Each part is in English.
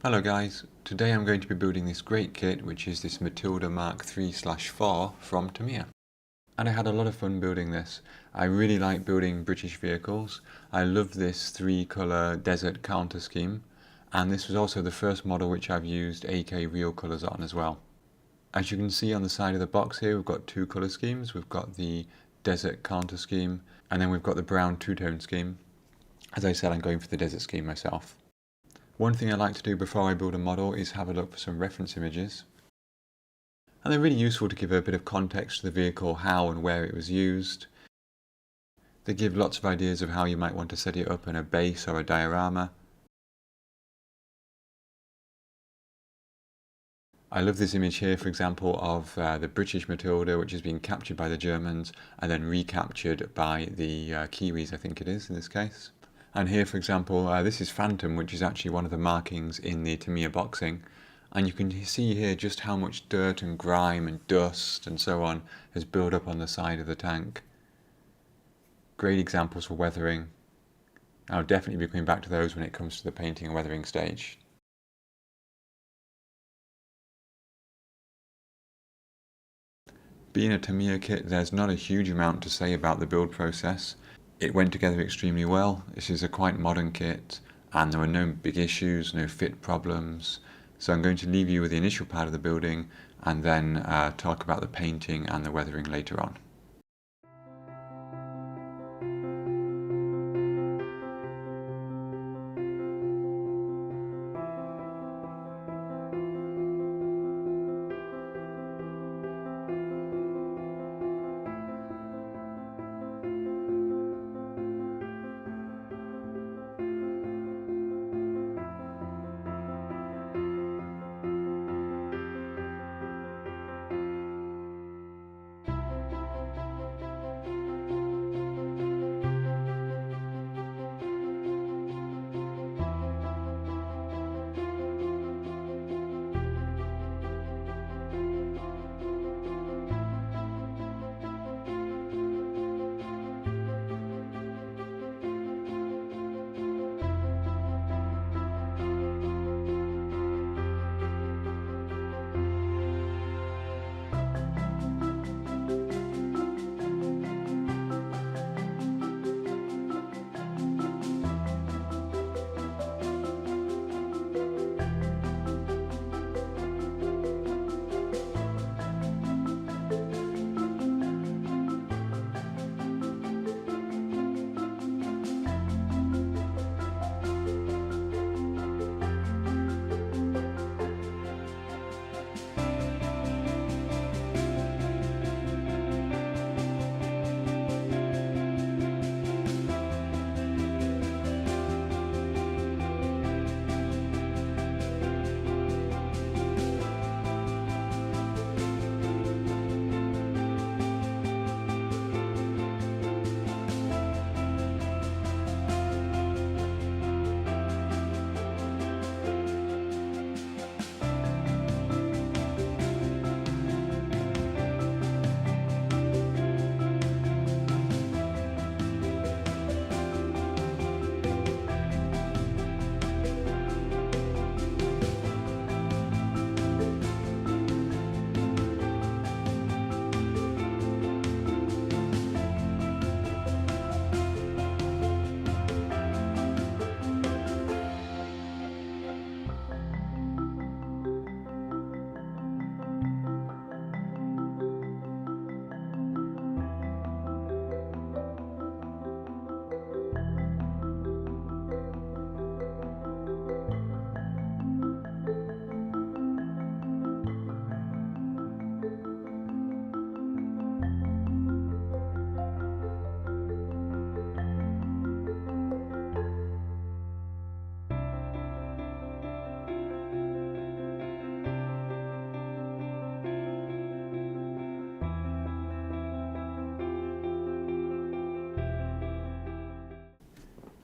Hello guys, today I'm going to be building this great kit which is this Matilda Mk III/4 from Tamiya. And I had a lot of fun building this. I really like building British vehicles. I love this 3-colour desert Caunter scheme, and this was also the first model which I've used AK real colours on as well. As you can see on the side of the box here, we've got 2 colour schemes. We've got the desert Caunter scheme, and then we've got the brown two-tone scheme. As I said, I'm going for the desert scheme myself. One thing I like to do before I build a model is have a look for some reference images. And they're really useful to give a bit of context to the vehicle, how and where it was used. They give lots of ideas of how you might want to set it up in a base or a diorama. I love this image here, for example, of the British Matilda, which has been captured by the Germans and then recaptured by the Kiwis, I think it is in this case. And here, for example, this is Phantom, which is actually one of the markings in the Tamiya boxing. And you can see here just how much dirt and grime and dust and so on has built up on the side of the tank. Great examples for weathering. I'll definitely be coming back to those when it comes to the painting and weathering stage. Being a Tamiya kit, there's not a huge amount to say about the build process. It went together extremely well. This is a quite modern kit and there were no big issues, no fit problems. So I'm going to leave you with the initial part of the building and then talk about the painting and the weathering later on.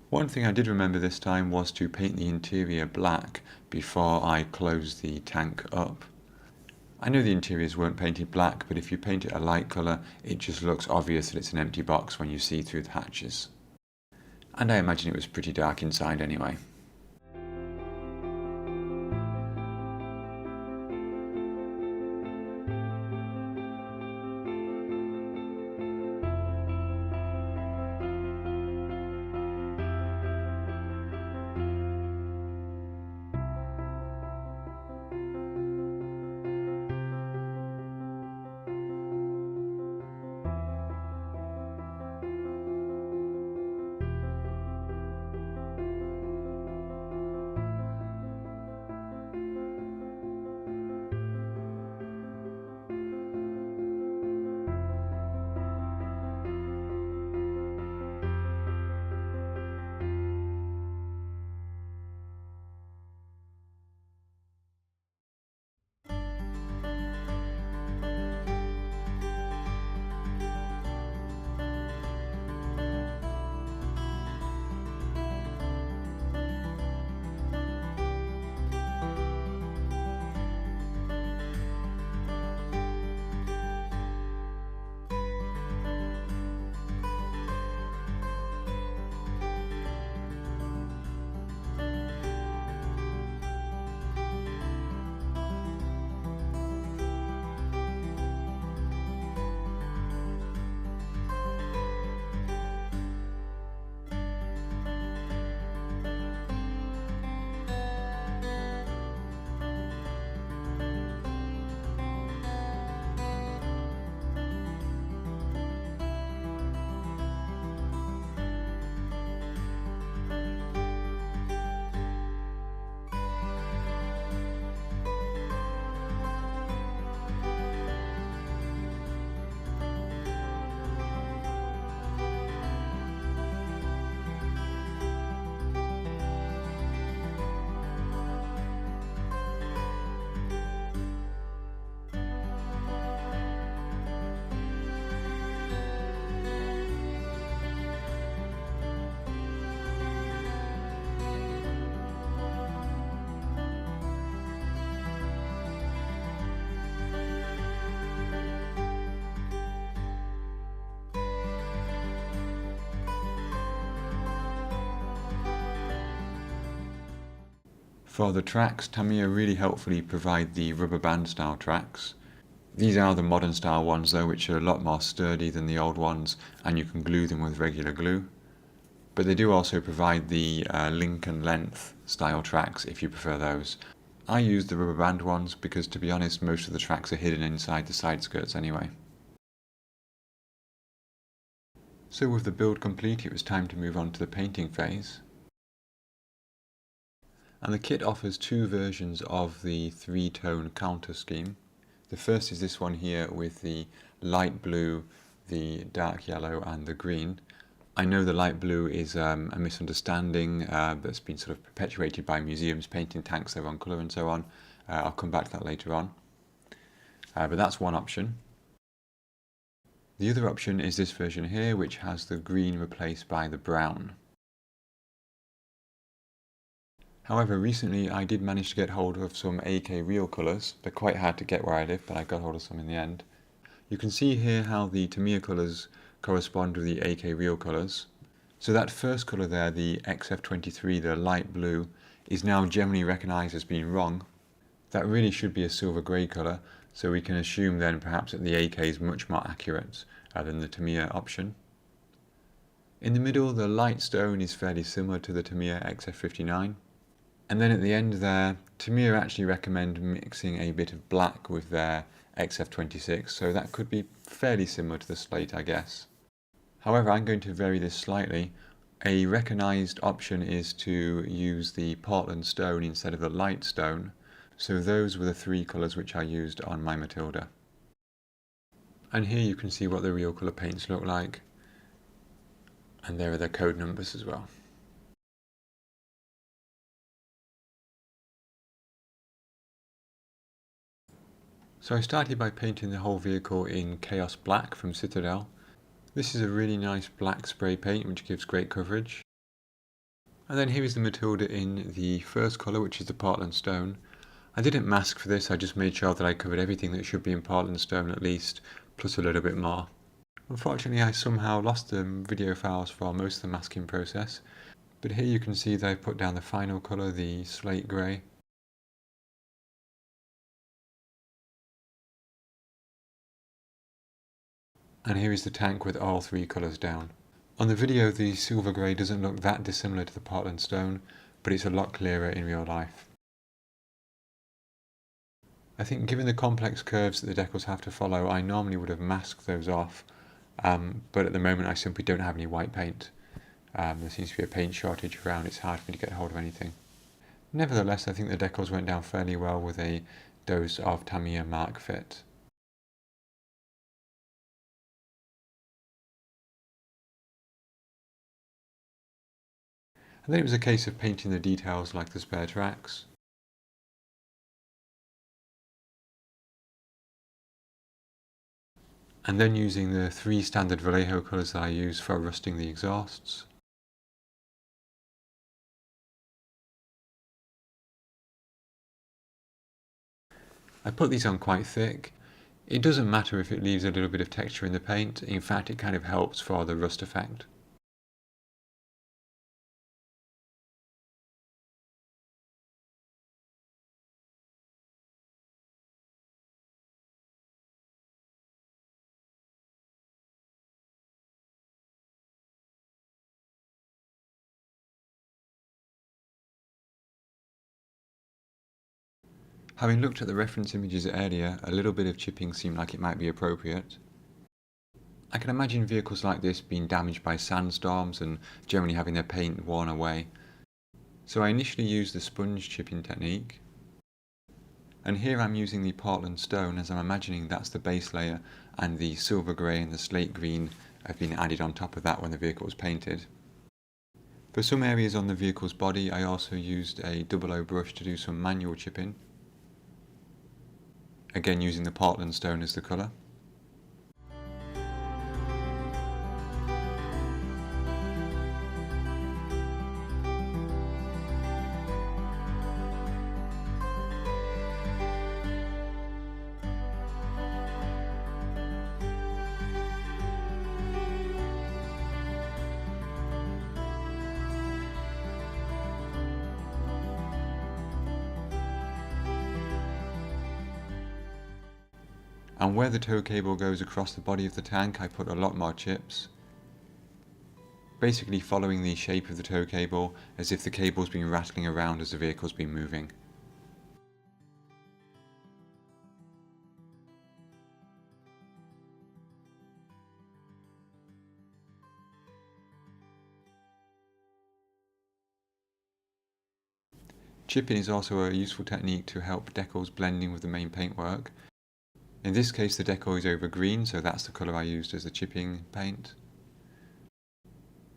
One thing I did remember this time was to paint the interior black before I closed the tank up. I know the interiors weren't painted black, but if you paint it a light colour, it just looks obvious that it's an empty box when you see through the hatches. And I imagine it was pretty dark inside anyway. For the tracks, Tamiya really helpfully provide the rubber band style tracks. These are the modern style ones though, which are a lot more sturdy than the old ones, and you can glue them with regular glue. But they do also provide the link and length style tracks if you prefer those. I use the rubber band ones because, to be honest, most of the tracks are hidden inside the side skirts anyway. So with the build complete, it was time to move on to the painting phase. And the kit offers two versions of the three-tone Caunter scheme. The first is this one here with the light blue, the dark yellow and the green. I know the light blue is a misunderstanding that's been sort of perpetuated by museums painting tanks their own colour and so on. I'll come back to that later on. But that's one option. The other option is this version here, which has the green replaced by the brown. However, recently I did manage to get hold of some AK real colours. They're quite hard to get where I live, but I got hold of some in the end. You can see here how the Tamiya colours correspond with the AK real colours. So that first colour there, the XF23, the light blue, is now generally recognised as being wrong. That really should be a silver grey colour, so we can assume then perhaps that the AK is much more accurate than the Tamiya option. In the middle, the light stone is fairly similar to the Tamiya XF59. And then at the end there, Tamiya actually recommend mixing a bit of black with their XF26, so that could be fairly similar to the slate, I guess. However, I'm going to vary this slightly. A recognised option is to use the Portland stone instead of the light stone, so those were the three colours which I used on my Matilda. And here you can see what the real colour paints look like, and there are their code numbers as well. So I started by painting the whole vehicle in Chaos Black from Citadel. This is a really nice black spray paint which gives great coverage. And then here is the Matilda in the first colour, which is the Portland stone. I didn't mask for this, I just made sure that I covered everything that should be in Portland stone at least, plus a little bit more. Unfortunately, I somehow lost the video files for most of the masking process, but here you can see that I put down the final colour, the slate grey. And here is the tank with all three colours down. On the video, the silver grey doesn't look that dissimilar to the Portland stone, but it's a lot clearer in real life. I think given the complex curves that the decals have to follow, I normally would have masked those off, but at the moment I simply don't have any white paint. There seems to be a paint shortage around, it's hard for me to get hold of anything. Nevertheless, I think the decals went down fairly well with a dose of Tamiya mark fit. And then it was a case of painting the details like the spare tracks. And then using the three standard Vallejo colours that I use for rusting the exhausts. I put these on quite thick. It doesn't matter if it leaves a little bit of texture in the paint, in fact it kind of helps for the rust effect. Having looked at the reference images earlier, a little bit of chipping seemed like it might be appropriate. I can imagine vehicles like this being damaged by sandstorms and generally having their paint worn away. So I initially used the sponge chipping technique. And here I'm using the Portland stone as I'm imagining that's the base layer and the silver grey and the slate green have been added on top of that when the vehicle was painted. For some areas on the vehicle's body I also used a 00 brush to do some manual chipping. Again using the Portland stone as the colour. And where the tow cable goes across the body of the tank, I put a lot more chips, basically following the shape of the tow cable as if the cable's been rattling around as the vehicle's been moving. Chipping is also a useful technique to help decals blending with the main paintwork. In this case the decal is over green, so that's the colour I used as the chipping paint.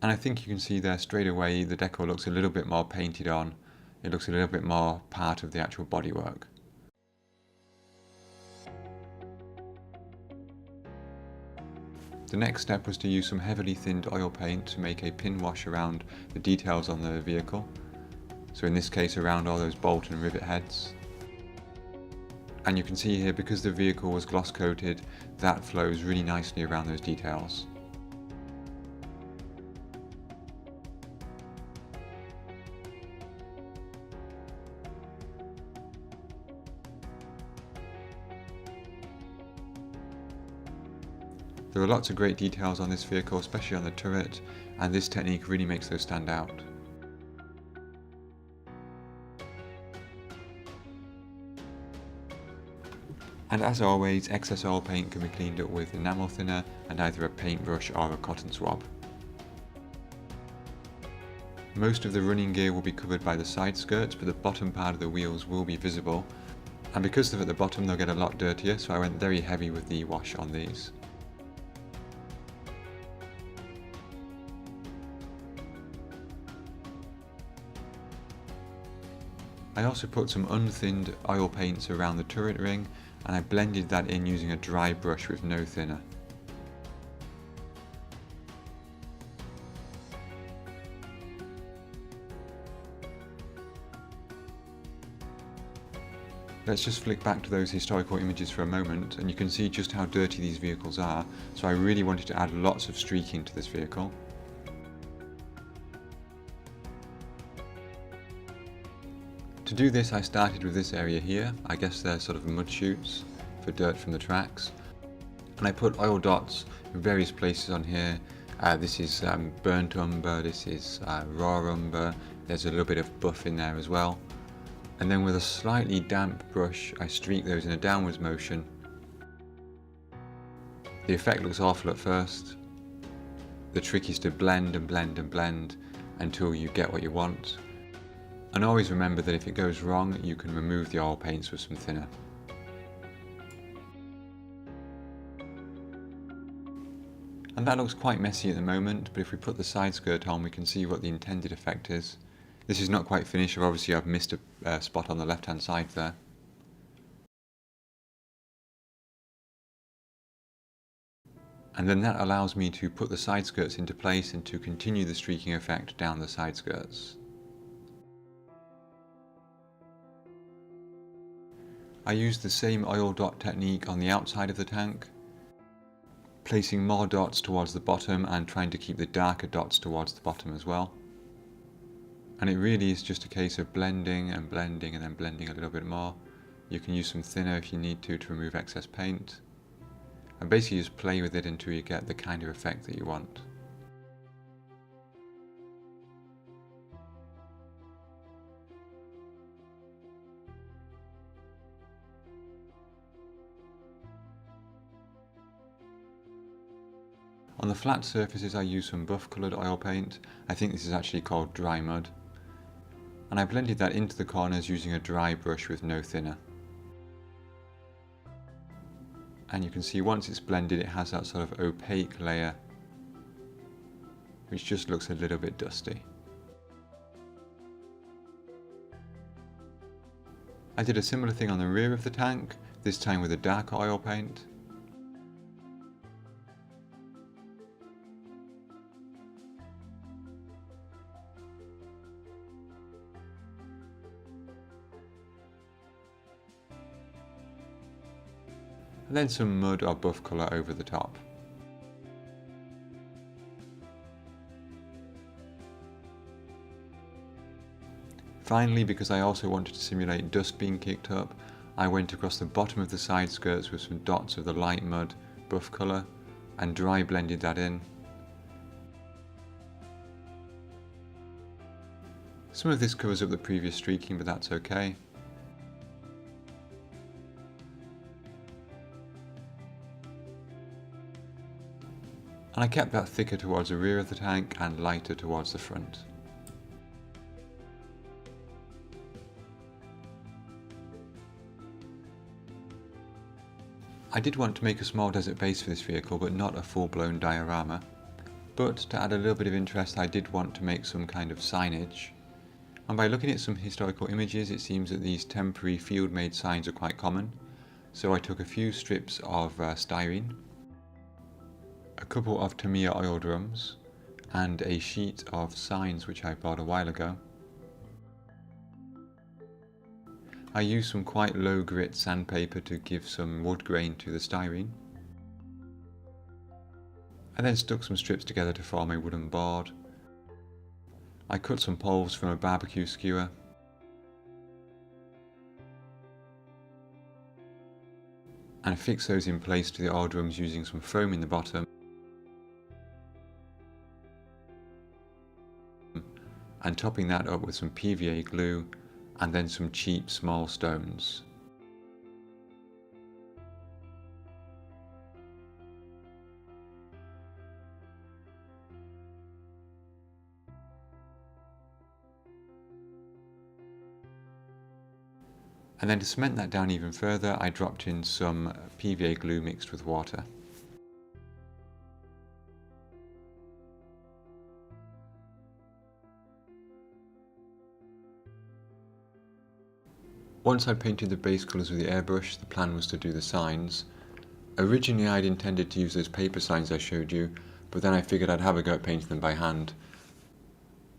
And I think you can see there straight away the decal looks a little bit more painted on. It looks a little bit more part of the actual bodywork. The next step was to use some heavily thinned oil paint to make a pin wash around the details on the vehicle. So in this case around all those bolt and rivet heads. And you can see here, because the vehicle was gloss coated, that flows really nicely around those details. There are lots of great details on this vehicle, especially on the turret, and this technique really makes those stand out. And as always, excess oil paint can be cleaned up with enamel thinner and either a paintbrush or a cotton swab. Most of the running gear will be covered by the side skirts, but the bottom part of the wheels will be visible. And because they're at the bottom, they'll get a lot dirtier, so I went very heavy with the wash on these. I also put some unthinned oil paints around the turret ring, and I blended that in using a dry brush with no thinner. Let's just flick back to those historical images for a moment, and you can see just how dirty these vehicles are, so I really wanted to add lots of streaking to this vehicle. To do this, I started with this area here. I guess they're sort of mud chutes for dirt from the tracks. And I put oil dots in various places on here. This is burnt umber, this is raw umber, there's a little bit of buff in there as well. And then with a slightly damp brush, I streak those in a downwards motion. The effect looks awful at first. The trick is to blend and blend and blend until you get what you want. And always remember that if it goes wrong, you can remove the oil paints with some thinner. And that looks quite messy at the moment, but if we put the side skirt on, we can see what the intended effect is. This is not quite finished, obviously I've missed a spot on the left hand side there. And then that allows me to put the side skirts into place and to continue the streaking effect down the side skirts. I used the same oil dot technique on the outside of the tank, placing more dots towards the bottom and trying to keep the darker dots towards the bottom as well. And it really is just a case of blending and blending and then blending a little bit more. You can use some thinner if you need to remove excess paint. And basically just play with it until you get the kind of effect that you want. On the flat surfaces I use some buff coloured oil paint. I think this is actually called dry mud. And I blended that into the corners using a dry brush with no thinner. And you can see once it's blended it has that sort of opaque layer which just looks a little bit dusty. I did a similar thing on the rear of the tank, this time with a darker oil paint. And then some mud or buff colour over the top. Finally, because I also wanted to simulate dust being kicked up, I went across the bottom of the side skirts with some dots of the light mud buff colour and dry blended that in. Some of this covers up the previous streaking, but that's okay. And I kept that thicker towards the rear of the tank and lighter towards the front. I did want to make a small desert base for this vehicle, but not a full-blown diorama. But to add a little bit of interest, I did want to make some kind of signage. And by looking at some historical images, it seems that these temporary field-made signs are quite common. So I took a few strips of styrene, a couple of Tamiya oil drums, and a sheet of signs which I bought a while ago. I used some quite low grit sandpaper to give some wood grain to the styrene. I then stuck some strips together to form a wooden board. I cut some poles from a barbecue skewer. And fixed those in place to the oil drums using some foam in the bottom. And topping that up with some PVA glue and then some cheap small stones. And then to cement that down even further, I dropped in some PVA glue mixed with water. Once I painted the base colours with the airbrush, the plan was to do the signs. Originally I'd intended to use those paper signs I showed you, but then I figured I'd have a go at painting them by hand.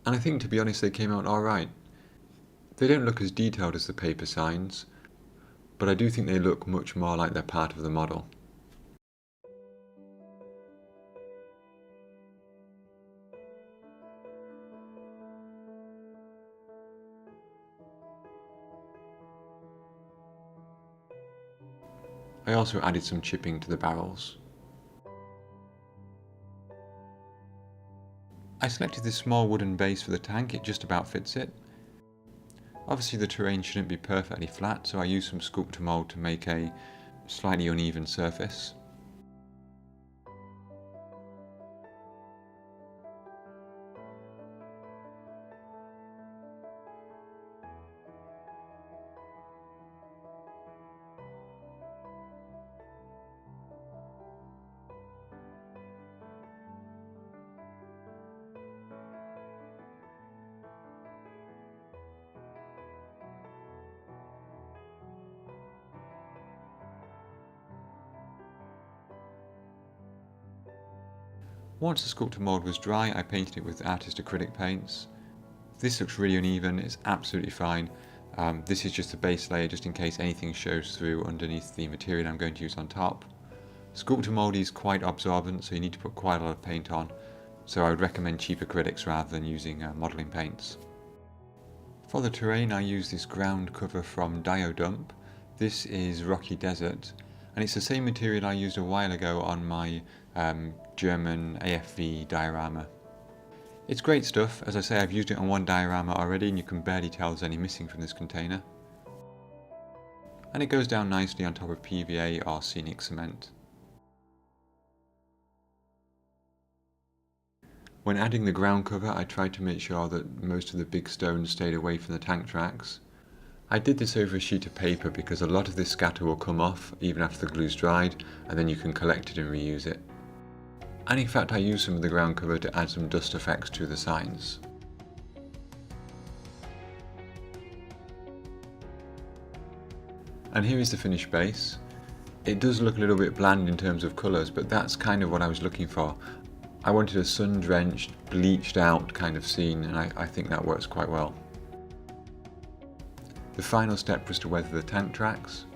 And I think, to be honest, they came out alright. They don't look as detailed as the paper signs, but I do think they look much more like they're part of the model. I also added some chipping to the barrels. I selected this small wooden base for the tank, it just about fits it. Obviously the terrain shouldn't be perfectly flat, so I used some sculptor mould to make a slightly uneven surface. Once the sculptor mould was dry, I painted it with artist acrylic paints. This looks really uneven, it's absolutely fine. This is just a base layer just in case anything shows through underneath the material I'm going to use on top. Sculptor mould is quite absorbent, so you need to put quite a lot of paint on, so I would recommend cheap acrylics rather than using modelling paints. For the terrain I use this ground cover from Diodump. This is Rocky Desert, and it's the same material I used a while ago on my German AFV diorama. It's great stuff. As I say, I've used it on one diorama already and you can barely tell there's any missing from this container. And it goes down nicely on top of PVA or scenic cement. When adding the ground cover, I tried to make sure that most of the big stones stayed away from the tank tracks. I did this over a sheet of paper because a lot of this scatter will come off even after the glue's dried, and then you can collect it and reuse it. And in fact I used some of the ground cover to add some dust effects to the signs. And here is the finished base. It does look a little bit bland in terms of colours, but that's kind of what I was looking for. I wanted a sun-drenched, bleached out kind of scene, and I think that works quite well. The final step was to weather the tank tracks.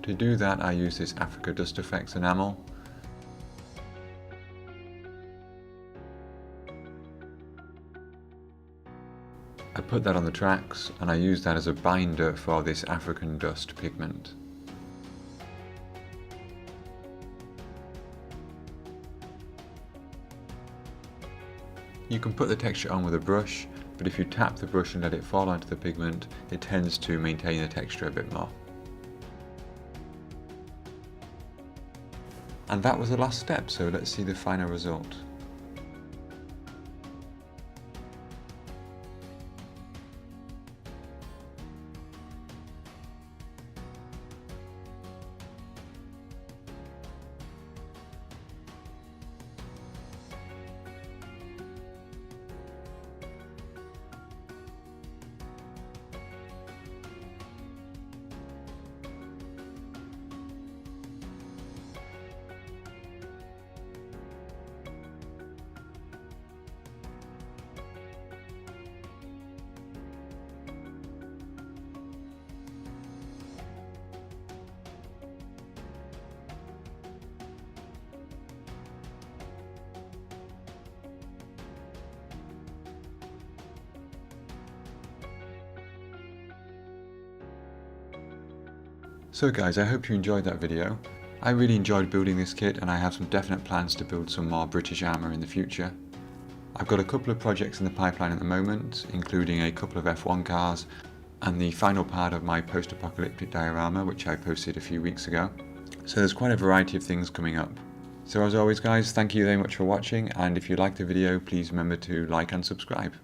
To do that I used this Africa Dust Effects enamel. I put that on the tracks and I used that as a binder for this African dust pigment. You can put the texture on with a brush, but if you tap the brush and let it fall onto the pigment, it tends to maintain the texture a bit more. And that was the last step, so let's see the final result. So guys, I hope you enjoyed that video. I really enjoyed building this kit and I have some definite plans to build some more British armour in the future. I've got a couple of projects in the pipeline at the moment, including a couple of F1 cars and the final part of my post-apocalyptic diorama which I posted a few weeks ago. So there's quite a variety of things coming up. So as always guys, thank you very much for watching, and if you liked the video please remember to like and subscribe.